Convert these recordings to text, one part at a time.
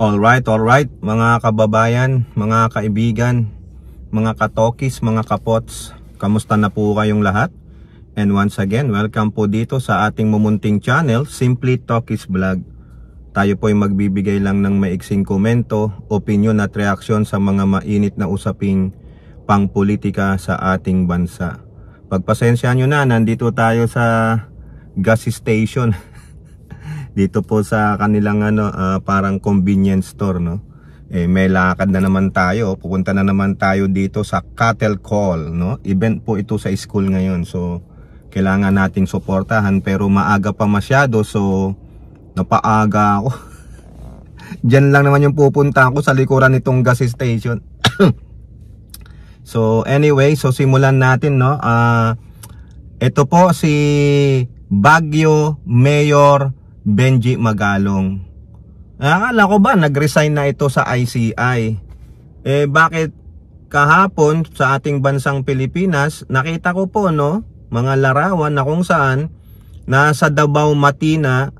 Alright, mga kababayan, mga kaibigan, mga katokis, mga kapots, kamusta na po kayong lahat? And once again, welcome po dito sa ating mumunting channel, Simply Tokis Vlog. Tayo po ay magbibigay lang ng maiksing komento, opinion at reaksyon sa mga mainit na usaping pangpolitika sa ating bansa. Pagpasensya nyo na, nandito tayo sa gas station. Dito po sa kanilang parang convenience store, no. May lakad na naman tayo. Pupunta na naman tayo dito sa cattle call, no. Event po ito sa school ngayon. So kailangan nating suportahan, pero maaga pa masyado, so napaaga ako. Diyan lang naman yung pupunta ako, sa likuran nitong gas station. So anyway, so simulan natin, no. Ito po si Baguio Mayor Benji Magalong. Akala ko ba nag-resign na ito sa ICI? Bakit kahapon sa ating bansang Pilipinas, nakita ko po, no, mga larawan na kung saan nasa Davao Matina,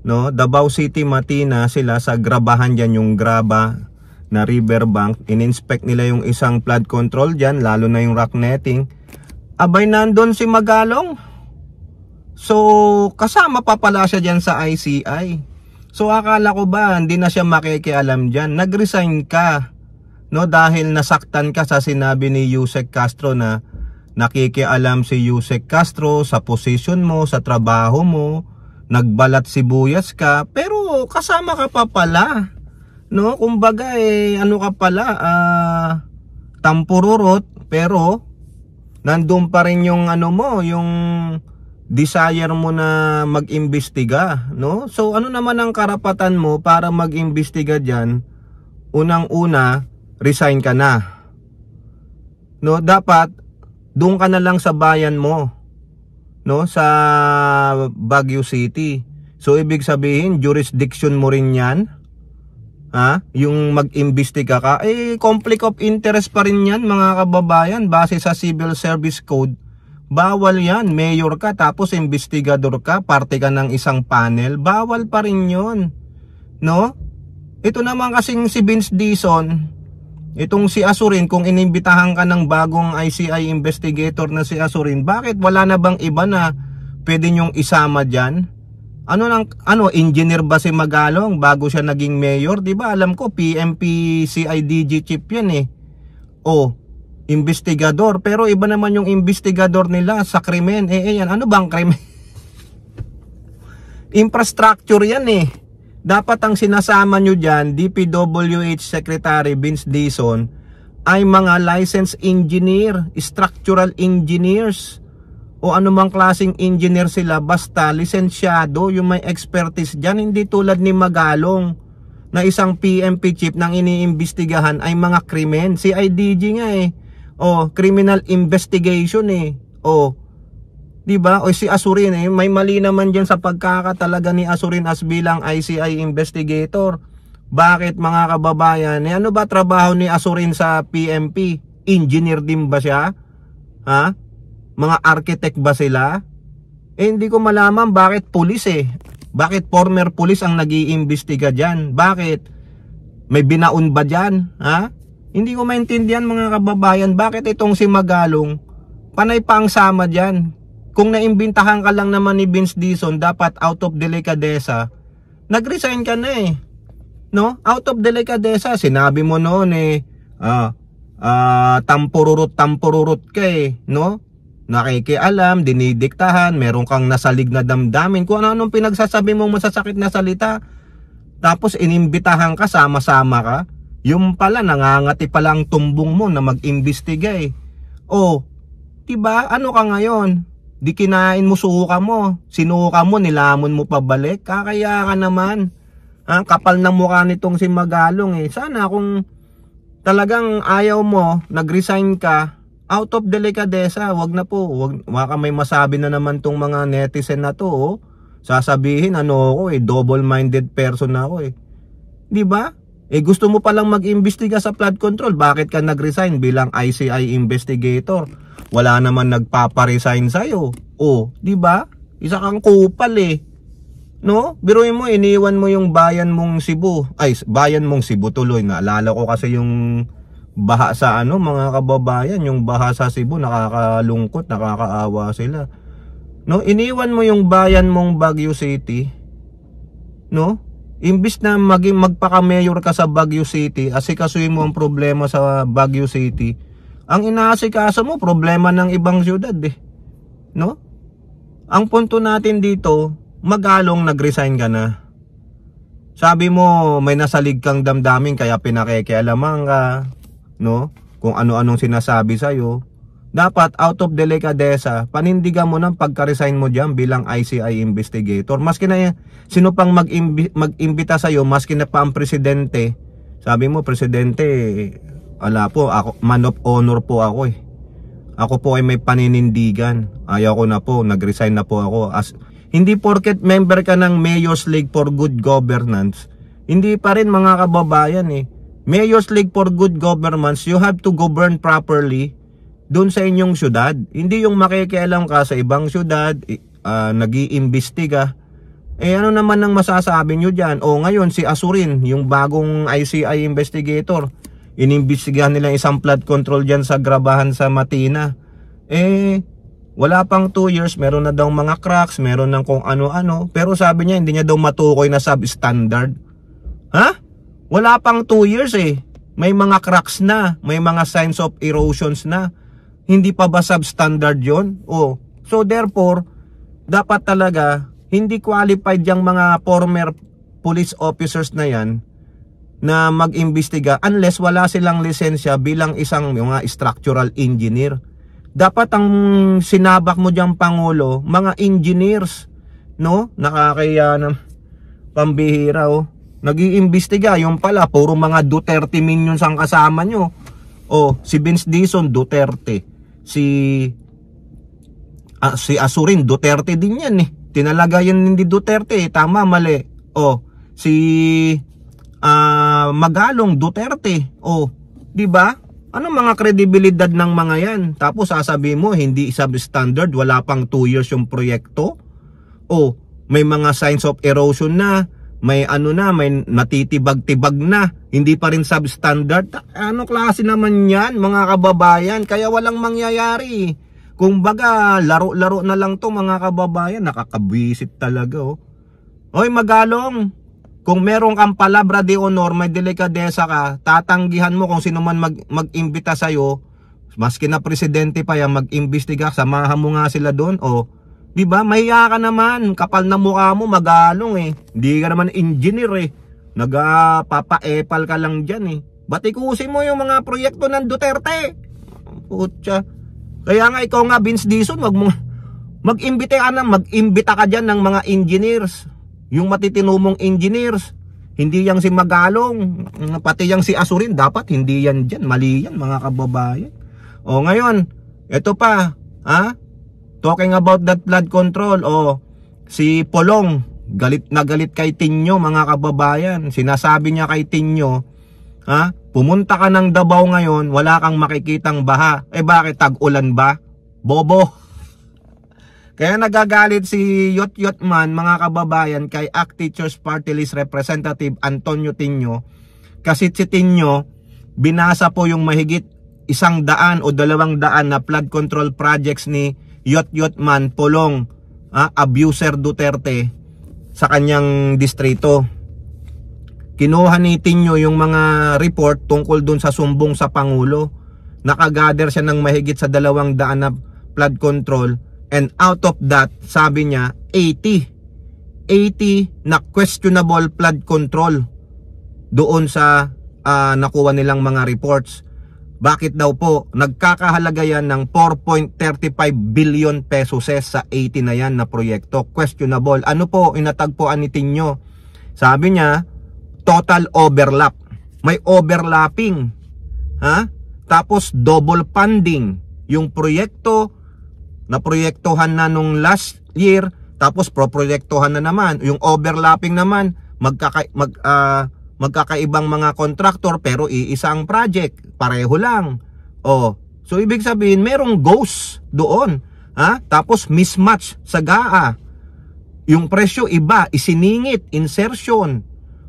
no, Davao City Matina sila sa grabahan diyan, yung graba na riverbank. In-inspect nila yung isang flood control diyan, lalo na yung rock netting. Abay, nandun si Magalong. So, kasama pa pala siya dyan sa ICI. So, akala ko ba hindi na siya makikialam dyan? Nag-resign ka, no? Dahil nasaktan ka sa sinabi ni Yusek Castro na nakikialam si Yusek Castro sa posisyon mo, sa trabaho mo, nagbalat sibuyas ka, pero kasama ka pa pala, no? Kumbaga, ano ka pala, tampururot, pero nandun pa rin yung ano mo, yung desire mo na mag-imbestiga, no? So ano naman ang karapatan mo para mag-imbestiga diyan? Unang-una, resign ka na. No, dapat doon ka na lang sa bayan mo, no, sa Baguio City. So ibig sabihin, jurisdiction mo rin 'yan. Yung mag-imbestiga ka, conflict of interest pa rin 'yan, mga kababayan, base sa Civil Service Code. Bawal yan, mayor ka tapos investigador ka, parte ka ng isang panel, bawal pa rin yun, no? Ito naman kasing si Vince Dizon, itong si Azurin, kung inimbitahan ka ng bagong ICI investigator na si Azurin, bakit wala na bang iba na pwede nyong isama dyan? Engineer ba si Magalong bago siya naging mayor? Diba alam ko PMP CIDG chief yan investigador, pero iba naman yung investigador nila sa krimen. Yan, ano bang krimen? Infrastructure yan Dapat ang sinasama nyo dyan, DPWH Secretary Vince Dizon, ay mga licensed engineer, structural engineers, o anumang klaseng engineer sila, basta lisensyado, yung may expertise dyan. Hindi tulad ni Magalong, na isang PMP chief nang iniimbestigahan ay mga krimen. CIDG nga criminal investigation diba? O si Azurin may mali naman dyan sa pagkakatalaga ni Azurin as bilang ICI investigator. Bakit, mga kababayan? Ano ba trabaho ni Azurin sa PMP? Engineer din ba siya? Mga architect ba sila? Hindi ko malaman bakit pulis Bakit former pulis ang nag-iimbestiga dyan? Bakit? May binaon ba dyan? Hindi ko maintindihan, mga kababayan, bakit itong si Magalong panay pa ang sama dyan. Kung naimbintahan ka lang naman ni Vince Dizon, dapat out of delicadeza nag-resign ka na no? Out of delicadeza, sinabi mo noon tampururot ka no? Nakikialam, dinidiktahan, meron kang nasalig na damdamin, kung ano-anong pinagsasabi mong masasakit na salita, tapos inimbitahan ka, sama-sama ka. Yung pala, nangangati pala ang tumbong mo na mag-imbestiga diba? Ano ka ngayon? Di kinain mo, suka mo. Sinuka mo, nilamon mo pabalik. Kakaya ka naman. Kapal ng mukha nitong si Magalong Sana kung talagang ayaw mo, nag-resign ka, out of delicadeza, wag na po. Wag may masabi na naman tong mga netizen na to. Sasabihin, ako double-minded person ako Diba? Gusto mo palang mag-imbestiga sa flood control, bakit ka nag-resign bilang ICI investigator? Wala naman nagpapa-resign sa'yo. Di ba? Isa kang kupal No? Biruin mo, iniwan mo yung bayan mong Cebu. Ay, bayan mong Cebu tuloy. Naalala ko kasi yung baha sa ano, mga kababayan, yung baha sa Cebu, nakakalungkot, nakakaawa sila. No? Iniwan mo yung bayan mong Baguio City. No? Imbis na magpaka-mayor ka sa Baguio City, asikasuhin mo ang problema sa Baguio City, ang inaasikaso mo, problema ng ibang syudad eh. No? Ang punto natin dito, Magalong nag-resign ka na. Sabi mo may nasalig kang damdamin kaya pinakikialaman ka, no? Kung ano-anong sinasabi sa'yo. Dapat out of delicadeza, panindigan mo ng pagka-resign mo diyan bilang ICI investigator. Maski na sino pang mag-imbita sa'yo, maski na pa ang presidente. Sabi mo, presidente, ala po, ako, man of honor po ako eh. Ako po ay may paninindigan. Ayaw ko na po, nag-resign na po ako. Hindi porket member ka ng Mayor's League for Good Governance, hindi pa rin mga kababayan eh. Mayor's League for Good Governance, you have to govern properly doon sa inyong syudad. Hindi yung makikialam ka sa ibang syudad, nag-iimbestiga. Eh ano naman ang masasabi nyo dyan? O ngayon si Azurin, yung bagong ICI investigator, inimbestigahan nila isang flood control dyan sa Grabahan sa Matina. Wala pang 2 years, meron na daw mga cracks, meron ng kung ano-ano. Pero sabi niya, hindi niya daw matukoy na substandard. Ha? Wala pang 2 years eh. May mga cracks na, may mga signs of erosions na. Hindi pa ba substandard yon? Oh. So therefore, dapat talaga, hindi qualified yung mga former police officers na yan na mag-imbestiga unless wala silang lisensya bilang isang mga structural engineer. Dapat ang sinabak mo diyang Pangulo, mga engineers, no? Nakakaya ng pambihira, oh. Nag-iimbestiga, yung pala, puro mga Duterte minions ang kasama nyo. Oh, si Vince Dizon, Duterte. Si Azurin, Duterte din yan eh. Tinalaga yan hindi Duterte, tama, mali. Oh, si Magalong, Duterte. Oh, di ba? Ano mga kredibilidad ng mga yan? Tapos sasabihin mo, hindi substandard, wala pang 2 years yung proyekto. O, may mga signs of erosion na, may ano na, may natitibag-tibag na, hindi pa rin substandard. Ano klase naman yan, mga kababayan? Kaya walang mangyayari. Kung baga, laro-laro na lang to mga kababayan, nakakabwisit talaga. Oh. Oy, Magalong, kung meron kang palabra de honor, may delikadesa ka, tatanggihan mo kung sino man mag-imbita sa'yo, maski na presidente pa yan, mag-imbestiga, samahan mo nga sila doon, o, di ba, mahiya ka naman, kapal na mukha mo, Magalong eh, hindi ka naman engineer eh, nagpapa-epal ka lang dyan eh, batikusin mo yung mga proyekto ng Duterte, putya, kaya nga ikaw nga, Vince Dizon, mag-imbita ka dyan ng mga engineers, yung matitinumong engineers, hindi yang si Magalong, pati yang si Azurin, dapat hindi yan dyan, mali yan mga kababayan. O ngayon, ito pa, ha? Talking about that flood control, o si Polong, galit na galit kay Tinyo mga kababayan, sinasabi niya kay Tinyo, ha? Pumunta ka ng Davao ngayon, wala kang makikitang baha, bakit tag-ulan ba? Bobo. Kaya nagagalit si Yot Man mga kababayan kay ACT Teachers Party List Representative Antonio Tinyo kasi si Tinyo binasa po yung mahigit 100 o 200 na flood control projects ni Yot Man Polong, abuser Duterte sa kanyang distrito. Kinuha ni Tinyo yung mga report tungkol dun sa sumbong sa Pangulo. Nakagather siya ng mahigit sa 200 na flood control. And out of that, sabi niya, 80 na questionable flood control doon sa nakuha nilang mga reports. Bakit daw po? Nagkakahalaga yan ng 4.35 billion pesos sa 80 na yan na proyekto. Questionable. Ano po inatagpuan ni Tinyo? Sabi niya, total overlap. May overlapping. Ha? Tapos double funding. Yung proyekto na proyektohan na nung last year, tapos proproyektohan na naman. Yung overlapping naman, magkakaibang mga kontraktor pero iisang project, pareho lang. Oh, so ibig sabihin merong ghost doon, ha? Tapos mismatch sa GAA. Yung presyo iba, isiningit, insertion.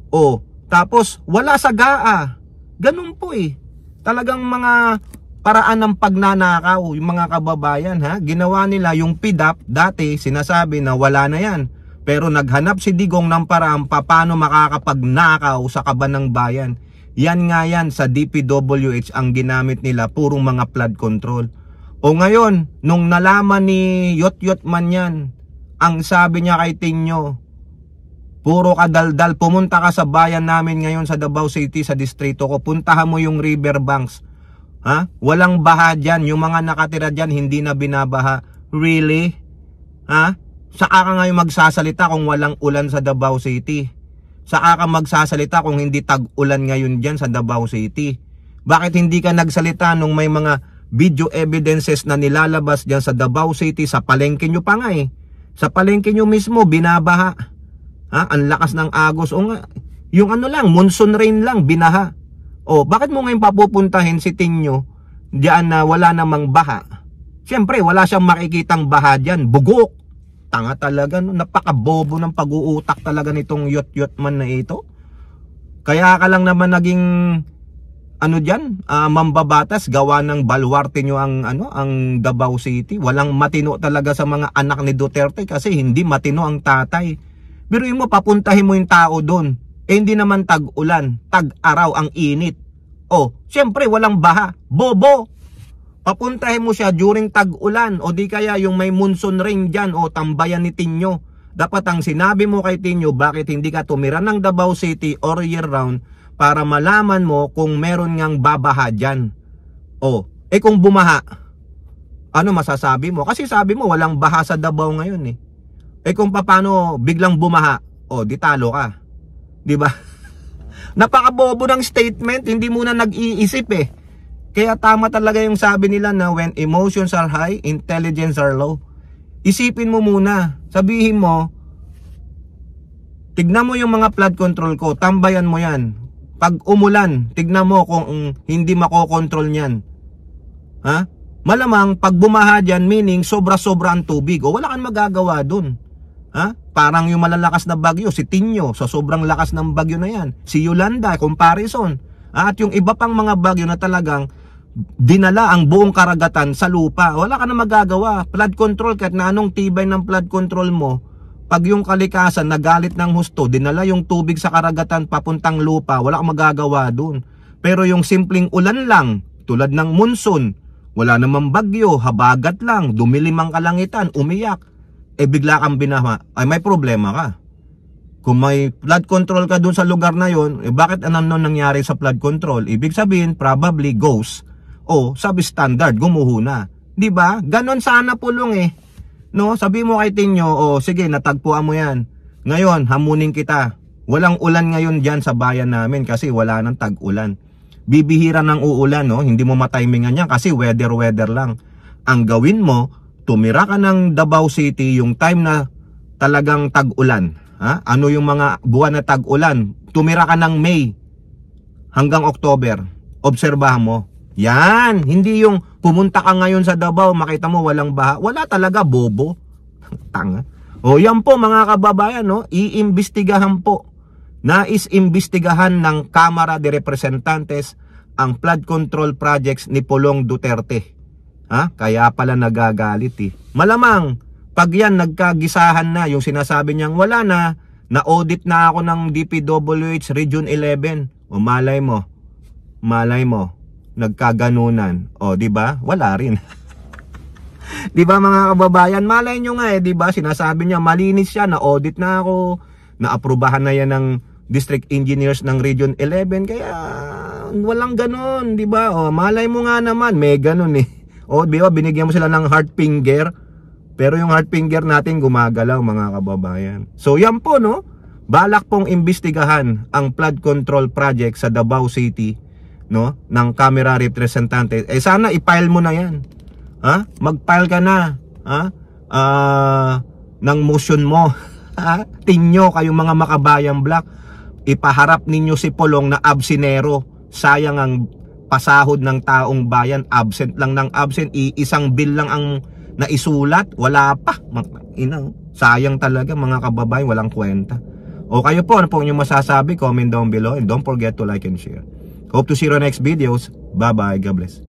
O, tapos wala sa GAA. Ganun po eh. Talagang mga paraan ng pagnanakaw, yung mga kababayan ha. Ginawa nila yung PDAP, dati sinasabi na wala na yan. Pero naghanap si Digong ng paraan paano makakapagnakaw sa kaban ng bayan. Yan nga yan sa DPWH ang ginamit nila, purong mga flood control. O ngayon, nung nalaman ni Yot man yan, ang sabi niya kay Tinyo, puro kadaldal, pumunta ka sa bayan namin ngayon sa Davao City, sa distrito ko, puntahan mo yung riverbanks. Ha? Walang baha dyan, yung mga nakatira dyan hindi na binabaha. Really? Ha? Saka ka ngayon magsasalita kung walang ulan sa Davao City? Saka ka magsasalita kung hindi tag-ulan ngayon dyan sa Davao City? Bakit hindi ka nagsalita nung may mga video evidences na nilalabas dyan sa Davao City, sa palengke nyo pa nga eh? Sa palengke nyo mismo, binabaha. Ha? Ang lakas ng agos. O nga, yung ano lang, monsoon rain lang, binaha. O, bakit mo ngayon papupuntahin si Tinyo diyan na wala namang baha? Siyempre, wala siyang makikitang baha dyan. Bugok. Tanga talaga, no? Napakabobo ng pag-uutak talaga nitong Yot man na ito. Kaya ka lang naman naging ano dyan, mambabatas, gawa ng balwarte nyo ang Davao City. Walang matino talaga sa mga anak ni Duterte kasi hindi matino ang tatay. Pero yung mo, papuntahin mo yung tao doon. Eh hindi naman tag-ulan, tag-araw ang init. O, syempre walang baha. Bobo! Papuntahin mo siya during tag-ulan o di kaya yung may monsoon rain dyan o tambayan ni Tinyo. Dapat ang sinabi mo kay Tinyo, bakit hindi ka tumira ng Davao City or year round para malaman mo kung meron ngang babaha dyan. O, eh kung bumaha, ano masasabi mo? Kasi sabi mo walang baha sa Davao ngayon eh. Eh kung paano biglang bumaha, o di talo ka. Di ba? Napakabobo ng statement, hindi muna nag-iisip eh. Kaya tama talaga yung sabi nila na when emotions are high, intelligence are low. Isipin mo muna, sabihin mo, tignan mo yung mga flood control ko, tambayan mo yan. Pag umulan, tignan mo kung hindi makokontrol niyan. Ha? Malamang pag bumaha dyan, meaning sobra-sobra ang tubig o wala kang magagawa dun. Ha? Parang yung malalakas na bagyo, si Tinyo, sa sobrang lakas ng bagyo na yan. Si Yolanda, comparison. At yung iba pang mga bagyo na talagang dinala ang buong karagatan sa lupa. Wala ka na magagawa. Flood control, kahit na anong tibay ng flood control mo, pag yung kalikasan nagalit ng husto, dinala yung tubig sa karagatan papuntang lupa, wala kang magagawa dun. Pero yung simpleng ulan lang, tulad ng monsoon, wala namang bagyo, habagat lang, dumilim ang kalangitan, umiyak, eh bigla kang binaha, ay may problema ka. Kung may flood control ka dun sa lugar na yon, eh bakit anong nangyari sa flood control? Ibig sabihin, probably ghost o substandard, gumuhuna. Diba? Ganon sana pulong eh. No, sabi mo kay Tinyo, oh sige, natagpuan mo yan. Ngayon, hamunin kita. Walang ulan ngayon dyan sa bayan namin kasi wala nang tag-ulan. Bibihira ng uulan, no? Hindi mo matimingan yan kasi weather lang. Ang gawin mo, tumira ka ng Davao City yung time na talagang tag-ulan. Ha? Ano yung mga buwan na tag-ulan? Tumira ka ng May hanggang October. Obserbahan mo. Yan, hindi yung pumunta ka ngayon sa Davao, makita mo walang baha. Wala talaga, bobo. Tanga. O yan po mga kababayan, no? Iimbestigahan po. Nais-imbestigahan ng Kamara de Representantes ang flood control projects ni Pulong Duterte. Ha? Kaya pala nagagalit eh. Malamang, pag yan nagkagisahan na, yung sinasabi niyang wala na-audit na ako ng DPWH Region 11. O malay mo, nagkaganunan. O, di ba? Wala rin. Di ba mga kababayan? Malay nyo nga eh, di ba? Sinasabi niya, malinis siya, na-audit na ako, na-aprobahan na yan ng district engineers ng Region 11. Kaya, walang ganon, di ba? O, malay mo nga naman, may ganon eh. O, di ba? Binigyan mo sila ng heart finger. Pero yung heart finger natin gumagalaw mga kababayan. So, yan po, no? Balak pong imbestigahan ang flood control project sa Davao City, no, ng Kamara Representante. Eh sana i-file mo na 'yan. Ha? Mag-file ka na, ha? Ng motion mo. Ha? Tinyo kayong mga makabayang black, ipaharap ninyo si Pulong na absinero. Sayang ang pasahod ng taong bayan, absent lang ng absent, isang bill lang ang naisulat, wala pa. Ina. Sayang talaga mga kababayan, walang kwenta. O kayo po, ano po inyong masasabi? Comment down below and don't forget to like and share. Hope to see you on next videos. Bye bye, God bless.